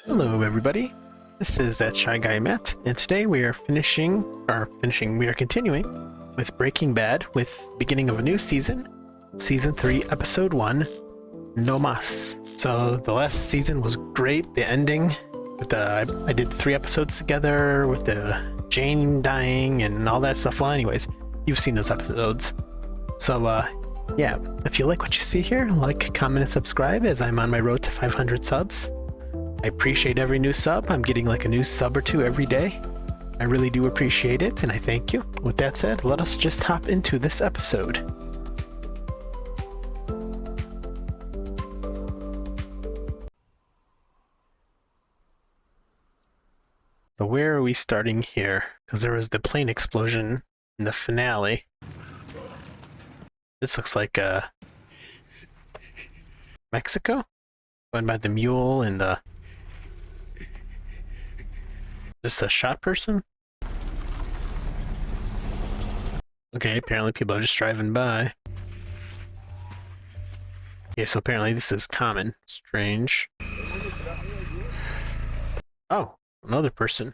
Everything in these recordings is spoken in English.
Hello everybody, this is that Shy Guy Matt, and today we are continuing with Breaking Bad with beginning of a new season, Season 3, Episode 1, No Mas. So the last season was great, the ending, with the, I did 3 episodes together with the Jane dying and all that stuff. Well anyways, you've seen those episodes. So yeah, if you like what you see here, like, comment, and subscribe as I'm on my road to 500 subs. I appreciate every new sub. I'm getting like a new sub or 2 every day. I really do appreciate it, and I thank you. With that said, let us just hop into this episode. So where are we starting here? Because there was the plane explosion in the finale. This looks like Mexico? Going by the mule and the... Is this a shot person? Okay, apparently people are just driving by. Okay, so apparently this is common. Strange. Oh, another person.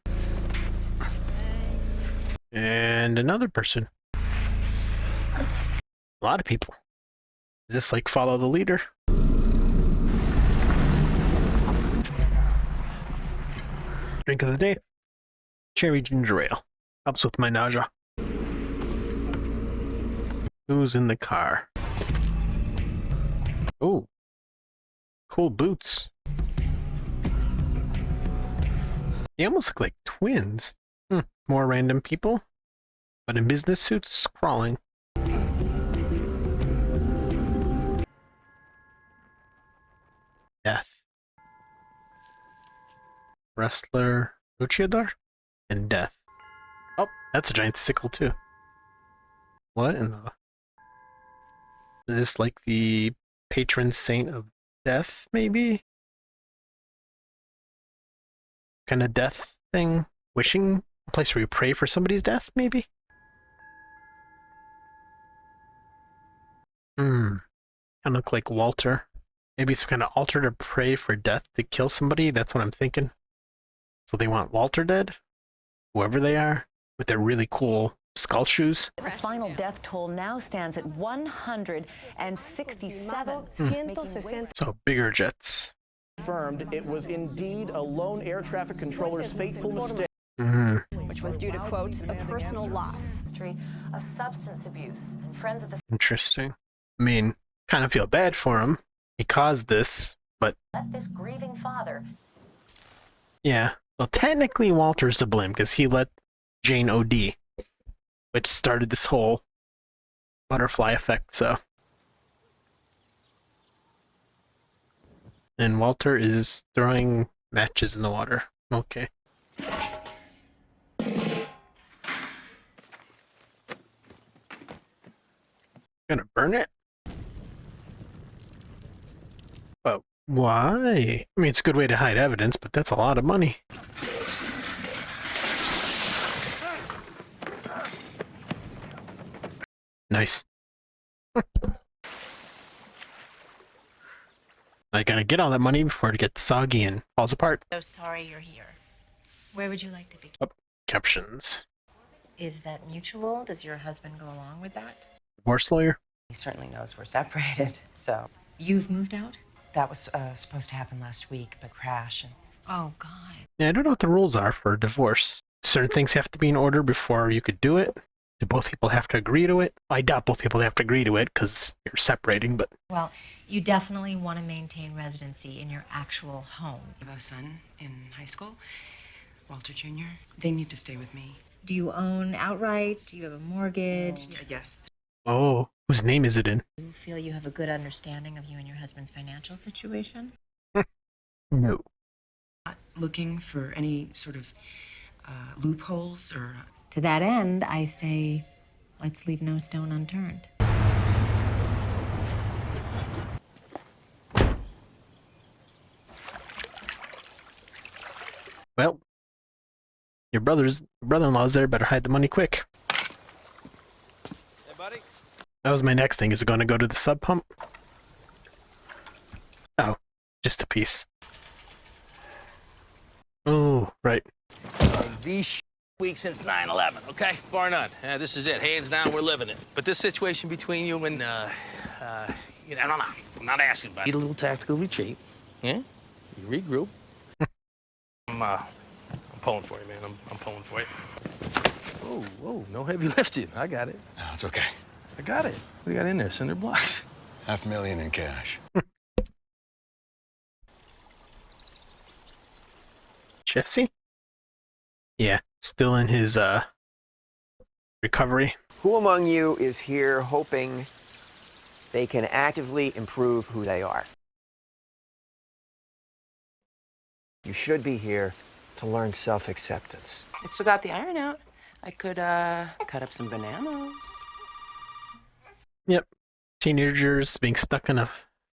And another person. A lot of people. Is this like follow the leader? Drink of the day. Cherry ginger ale. Helps with my nausea. Who's in the car? Oh. Cool boots. They almost look like twins. More random people, but in business suits, crawling. Death. Wrestler Luchador? And death. Oh, that's a giant sickle too. What in the... Is this like the patron saint of death, maybe? Kind of death thing? Wishing? A place where you pray for somebody's death, maybe? Kind of look like Walter. Maybe some kind of altar to pray for death to kill somebody? That's what I'm thinking. So they want Walter dead? Whoever they are, with their really cool skull shoes. The final death toll now stands at 167. So bigger jets. Confirmed it was indeed a lone air traffic controller's fateful mistake. Which was due to, quote, a personal loss. History of substance abuse and friends of the... Interesting. I mean, kind of feel bad for him. He caused this, but... Let this grieving father... Yeah. Well, technically Walter's to blame because he let Jane OD, which started this whole butterfly effect, so. And Walter is throwing matches in the water. Okay. Gonna burn it? But why? I mean, it's a good way to hide evidence, but that's a lot of money. Nice. I gotta get all that money before it gets soggy and falls apart. So sorry you're here. Where would you like to begin? Oh, captions. Is that mutual? Does your husband go along with that? Divorce lawyer? He certainly knows we're separated, so... You've moved out? That was supposed to happen last week, but crash and... Oh, God. Yeah, I don't know what the rules are for a divorce. Certain things have to be in order before you could do it. Do both people have to agree to it? I doubt both people have to agree to it because you're separating, but... Well, you definitely want to maintain residency in your actual home. I have a son in high school, Walter Jr. They need to stay with me. Do you own outright? Do you have a mortgage? Yes. Oh, whose name is it in? Do you feel you have a good understanding of you and your husband's financial situation? No. Not looking for any sort of loopholes or... To that end, I say, let's leave no stone unturned. Well, your brother-in-law's there, better hide the money quick. Hey, buddy. That was my next thing. Is it going to go to the sub pump? Oh, just a piece. the week since 9/11, okay? Bar none. This is it. Hands down, we're living it. But this situation between you and, you know, I don't know. I'm not asking, but need a little tactical retreat. Yeah? You regroup. I'm pulling for you, man. I'm pulling for you. Whoa, whoa, no heavy lifting. I got it. No, it's okay. I got it. What do you got in there? Cinder blocks? $500,000 in cash. Jesse? Yeah, still in his recovery. Who among you is here hoping they can actively improve who they are? You should be here to learn self-acceptance. I still got the iron out. I could cut up some bananas. Yep. Teenagers being stuck in a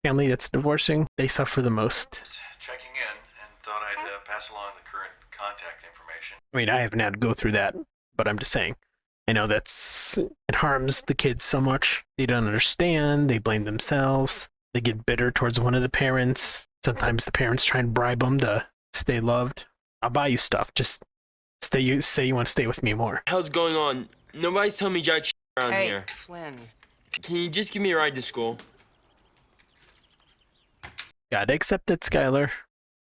family that's divorcing, they suffer the most. Checking in and thought I'd pass along the current contact information. I mean, I haven't had to go through that, but I'm just saying. I know it harms the kids so much. They don't understand. They blame themselves. They get bitter towards one of the parents. Sometimes the parents try and bribe them to stay loved. I'll buy you stuff. Just say you want to stay with me more. How's going on? Nobody's telling me jack shit around Hey, here. Flynn. Can you just give me a ride to school? Gotta accept it, Skylar.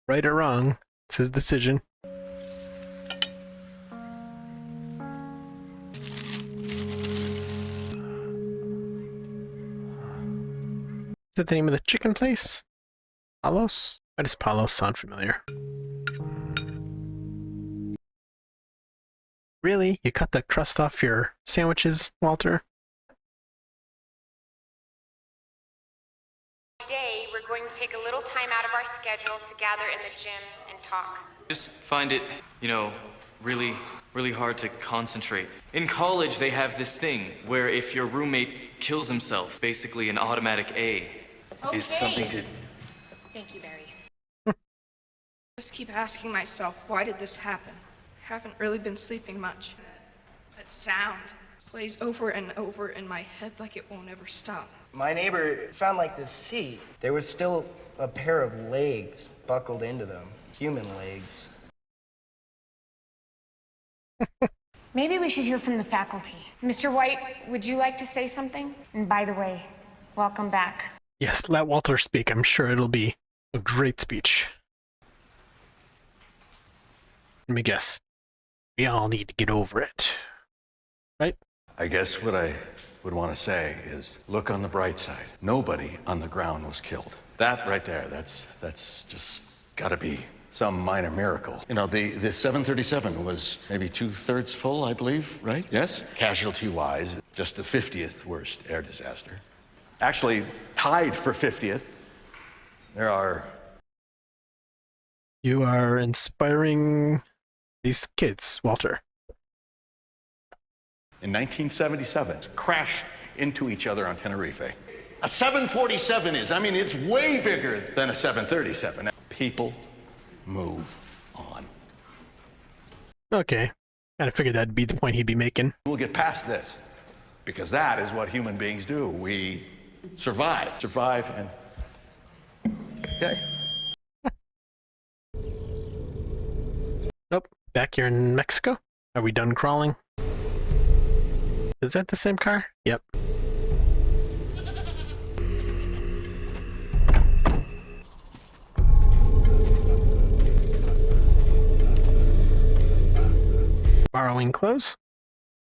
Right or wrong, it's his decision. Is that the name of the chicken place? Palos? Why does Palos sound familiar? Really? You cut the crust off your sandwiches, Walter? Today, we're going to take a little time out of our schedule to gather in the gym and talk. Just find it, you know, really hard to concentrate. In college, they have this thing where if your roommate kills himself, basically an automatic A is something to... Thank you, Barry. I just keep asking myself, why did this happen? I haven't really been sleeping much. That sound plays over and over in my head like it won't ever stop. My neighbor found like this seat. There was still a pair of legs buckled into them. Human legs. Maybe we should hear from the faculty. Mr. White, would you like to say something? And by the way, welcome back. Yes, let Walter speak. I'm sure it'll be a great speech. Let me guess. We all need to get over it. Right? I guess what I would want to say is look on the bright side. Nobody on the ground was killed. That right there, that's just gotta be some minor miracle. You know, the 737 was maybe 2/3 full, I believe, right? Yes? Casualty-wise, just the 50th worst air disaster. Actually, tied for 50th, there are... You are inspiring these kids, Walter. In 1977, crashed into each other on Tenerife. A 747 is, I mean, it's way bigger than a 737. People move on. Okay. Kind of figured that'd be the point he'd be making. We'll get past this, because that is what human beings do. We survive. Survive and... Okay. Nope. Back here in Mexico. Are we done crawling? Is that the same car? Yep. Borrowing clothes?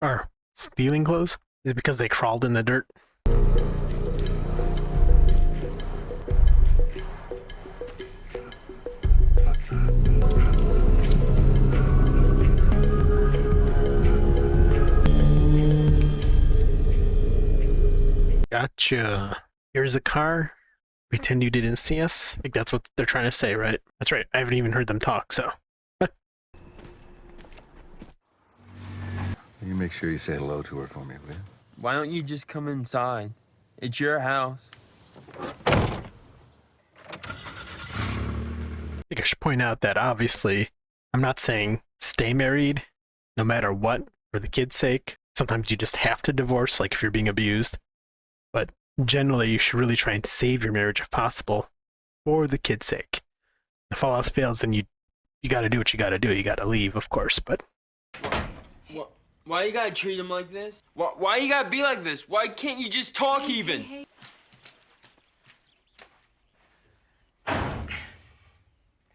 Or stealing clothes? Is it because they crawled in the dirt? Gotcha. Here's a car. Pretend you didn't see us. I think that's what they're trying to say, right? That's right. I haven't even heard them talk, so. You make sure you say hello to her for me, will you? Why don't you just come inside? It's your house. I think I should point out that obviously I'm not saying stay married no matter what for the kid's sake. Sometimes you just have to divorce, like if you're being abused. But generally, you should really try and save your marriage if possible for the kid's sake. If all else fails, then you got to do what you got to do. You got to leave, of course. But Why you gotta treat him like this? Why you gotta be like this? Why can't you just talk even?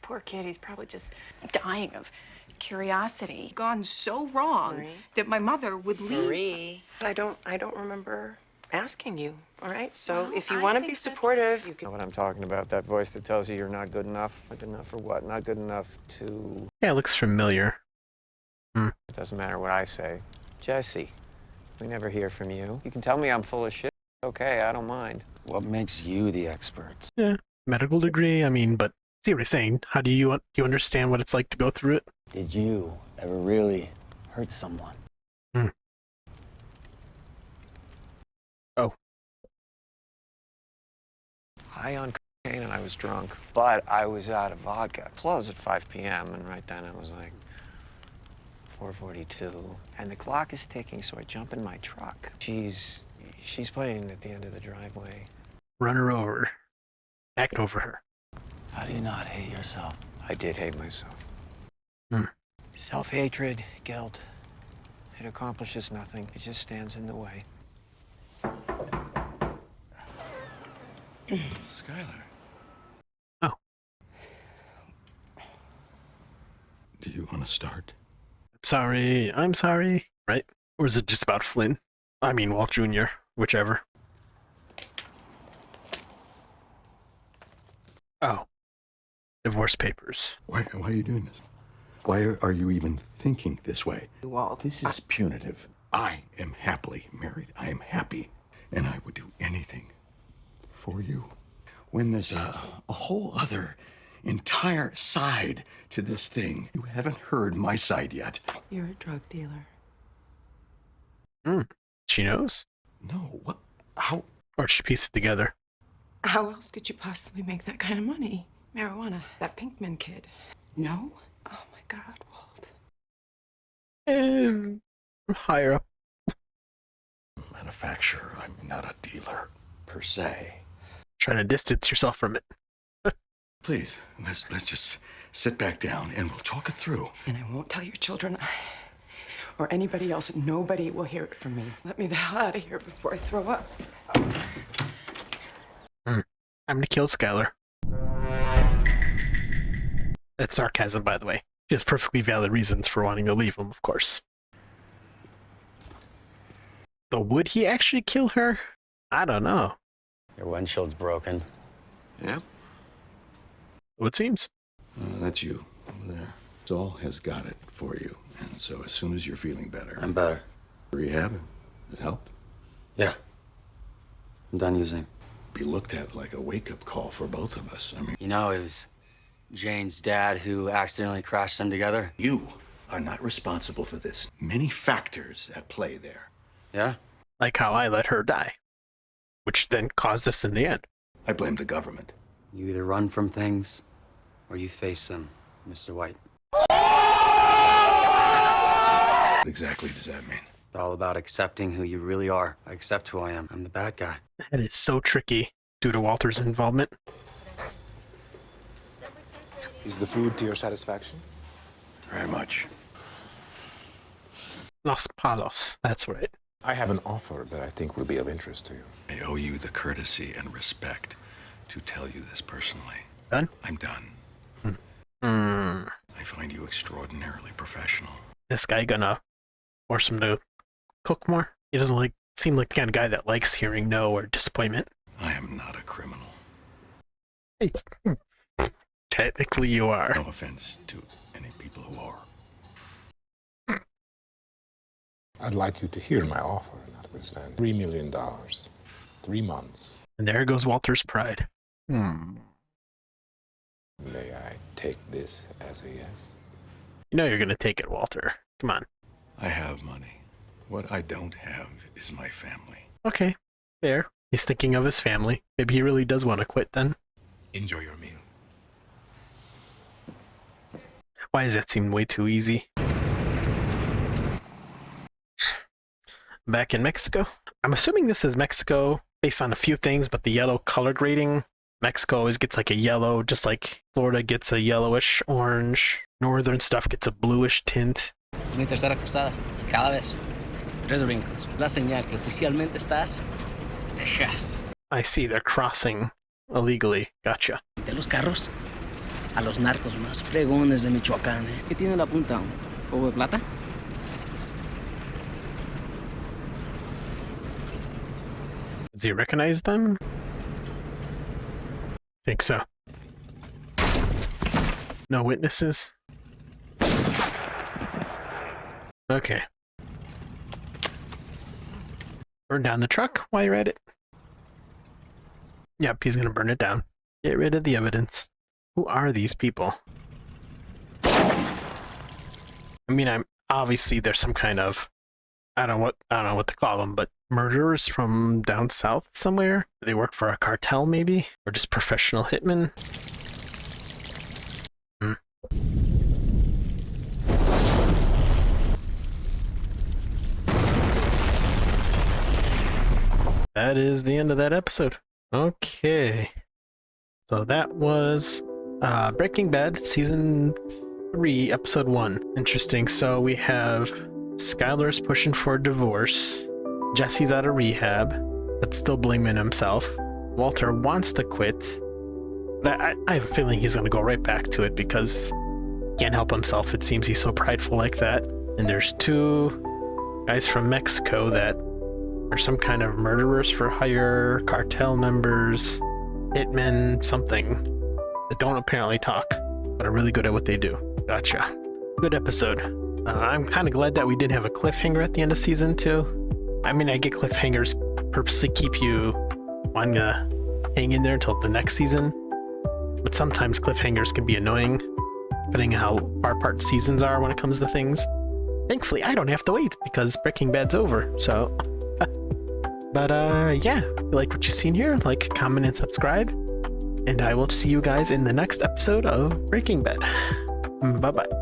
Poor kid, he's probably just dying of curiosity. Gone so wrong that my mother would leave. Marie, I don't remember asking you, all right? So if you want to be supportive, you can... You know what I'm talking about? That voice that tells you you're not good enough. Not good enough for what? Not good enough to... Yeah, it looks familiar. It doesn't matter what I say. Jesse, we never hear from you. You can tell me I'm full of shit. Okay, I don't mind. What makes you the expert? Yeah, medical degree, I mean, but see what he's saying. How do you understand what it's like to go through it? Did you ever really hurt someone? Oh. High on cocaine and I was drunk, but I was out of vodka. Closed at 5 p.m. and right then it was like 4:42, and the clock is ticking, so I jump in my truck. She's playing at the end of the driveway. Run her over. Act over her. How do you not hate yourself? I did hate myself. Self-hatred, guilt. It accomplishes nothing. It just stands in the way. Skylar. Oh. Do you want to start? I'm sorry, right? Or is it just about Flynn? I mean, Walt Jr., whichever. Oh. Divorce papers. Why are you doing this? Why are you even thinking this way? Walt, This is punitive. I am happily married. I am happy. And I would do anything for you. When there's a whole other entire side to this thing, you haven't heard my side yet. you're a drug dealer. She knows? No, what? How? Or she pieced it together. How else could you possibly make that kind of money? Marijuana. That Pinkman kid. No? Oh my God, Walt. I'm higher up. Manufacturer, I'm not a dealer, per se. Trying to distance yourself from it. Please, let's just sit back down and we'll talk it through. And I won't tell your children or anybody else. Nobody will hear it from me. Let me the hell out of here before I throw up. I'm gonna kill Skylar. That's sarcasm, by the way. She has perfectly valid reasons for wanting to leave him, of course. But would he actually kill her? I don't know. Your windshield's broken. Yeah? It seems. That's you over there. Saul has got it for you. And so as soon as you're feeling better... I'm better. Rehab, it helped? Yeah. I'm done using. Be looked at like a wake-up call for both of us. I mean... You know, it was Jane's dad who accidentally crashed them together. You are not responsible for this. Many factors at play there. Yeah? Like how I let her die. Which then caused this in the end. I blame the government. You either run from things or you face them, Mr. White. What exactly does that mean? It's all about accepting who you really are. I accept who I am. I'm the bad guy. That is so tricky due to Walter's involvement. Is the food to your satisfaction? Very much. Los Palos, that's right. I have an offer that I think will be of interest to you. I owe you the courtesy and respect to tell you this personally. Done? I'm done. I find you extraordinarily professional. This guy gonna force him to cook more? He doesn't seem like the kind of guy that likes hearing no or disappointment. I am not a criminal. Technically you are. No offense to any people who are. I'd like you to hear my offer, notwithstanding. $3 million. 3 months. And there goes Walter's pride. May I take this as a yes? You know you're gonna take it, Walter. Come on. I have money. What I don't have is my family. Okay, fair. He's thinking of his family. Maybe he really does want to quit then. Enjoy your meal. Why does that seem way too easy? Back in Mexico. I'm assuming this is Mexico based on a few things, but the yellow color grading. Mexico always gets like a yellow, just like Florida gets a yellowish orange. Northern stuff gets a bluish tint. Mi tercera cruzada. Cada vez. 3 brincos. La señal que oficialmente estás de chas. I see, they're crossing illegally. Gotcha. De los carros a los narcos más fregones de Michoacán, ¿eh? ¿Qué tiene en la punta? ¿Un poco de plata? Does he recognize them? Think so. No witnesses? Okay. Burn down the truck while you're at it. Yep, he's gonna burn it down. Get rid of the evidence. Who are these people? I mean, I'm obviously there's some kind of I don't know what to call them, but murderers from down south somewhere. Do they work for a cartel maybe, or just professional hitmen? That is the end of that episode. Okay. So that was Breaking Bad Season 3, Episode 1. Interesting. So we have Skylar's pushing for a divorce. Jesse's out of rehab, but still blaming himself. Walter wants to quit. But I have a feeling he's going to go right back to it because he can't help himself. It seems he's so prideful like that. And there's 2 guys from Mexico that are some kind of murderers for hire, cartel members, hitmen, something, that don't apparently talk, but are really good at what they do. Gotcha. Good episode. I'm kind of glad that we didn't have a cliffhanger at the end of Season 2. I mean, I get cliffhangers purposely keep you wanting to hang in there until the next season, but sometimes cliffhangers can be annoying, depending on how far apart seasons are when it comes to things. Thankfully, I don't have to wait because Breaking Bad's over, so... But yeah, if you like what you've seen here, like, comment, and subscribe. And I will see you guys in the next episode of Breaking Bad. Bye-bye.